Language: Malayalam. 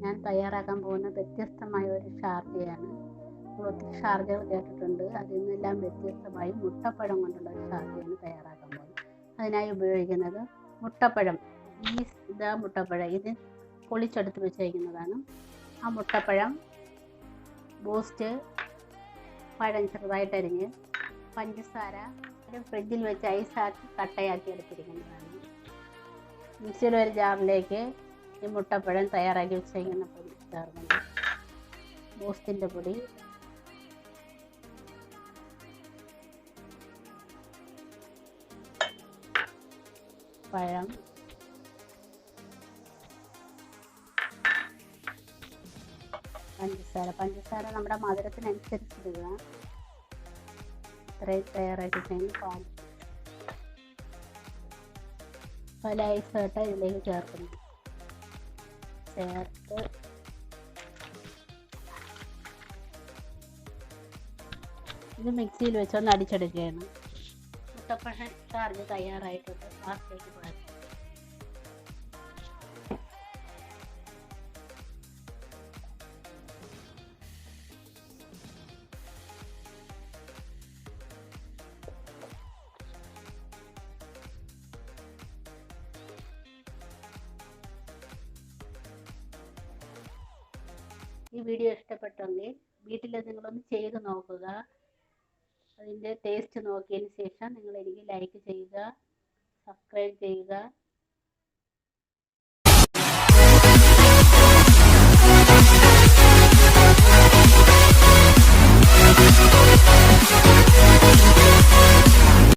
ഞാൻ തയ്യാറാക്കാൻ പോകുന്ന വ്യത്യസ്തമായ ഒരു ഷാർജയാണ്. നമ്മൾ ഒത്തിരി ഷാർജകൾ കേട്ടിട്ടുണ്ട്. അതിൽ നിന്നെല്ലാം വ്യത്യസ്തമായി മുട്ടപ്പഴം കൊണ്ടുള്ള ഒരു ഷാർജയാണ് തയ്യാറാക്കാൻ പോകുന്നത്. അതിനായി ഉപയോഗിക്കുന്നത് മുട്ടപ്പഴം. മുട്ടപ്പഴം ഇത് പൊളിച്ചെടുത്ത് വെച്ചിരിക്കുന്നതാണ്. ആ മുട്ടപ്പഴം, ബൂസ്റ്റ്, പഴം ചെറുതായിട്ട് അരിഞ്ഞ്, പഞ്ചസാര, ഫ്രിഡ്ജിൽ വെച്ച് ഐസാക്കി കട്ടയാക്കി എടുത്തിരിക്കുന്നതാണ്. മിക്സിയുടെ ഒരു ജാറിലേക്ക് ഈ മുട്ടപ്പഴം തയ്യാറാക്കി വെച്ചിരിക്കുന്ന പൊടി ചേർക്കണം. ബൂസ്റ്റിൻ്റെ പൊടി, പഴം, പഞ്ചസാര നമ്മുടെ മധുരത്തിനനുസരിച്ച് ഇടുക. ഇത്രയും തയ്യാറാക്കി കഴിഞ്ഞ് പല ഐസായിട്ട് ഇതിലേക്ക് ചേർക്കുന്നു. ചേർത്ത് ഇത് മിക്സിയിൽ വെച്ചൊന്ന് അടിച്ചെടുക്കുകയാണ്. മുട്ടപ്പഴം ഷാർജ തയ്യാറായിട്ടുണ്ട്. ഗ്ലാസ്സിലേക്ക് പകർത്തും. ഈ വീഡിയോ ഇഷ്ടപ്പെട്ടെങ്കിൽ വീട്ടിൽ നിങ്ങളൊന്ന് ചെയ്ത് നോക്കുക. അതിൻ്റെ ടേസ്റ്റ് നോക്കിയതിന് ശേഷം നിങ്ങൾ എനിക്ക് ലൈക്ക് ചെയ്യുക, സബ്സ്ക്രൈബ് ചെയ്യുക.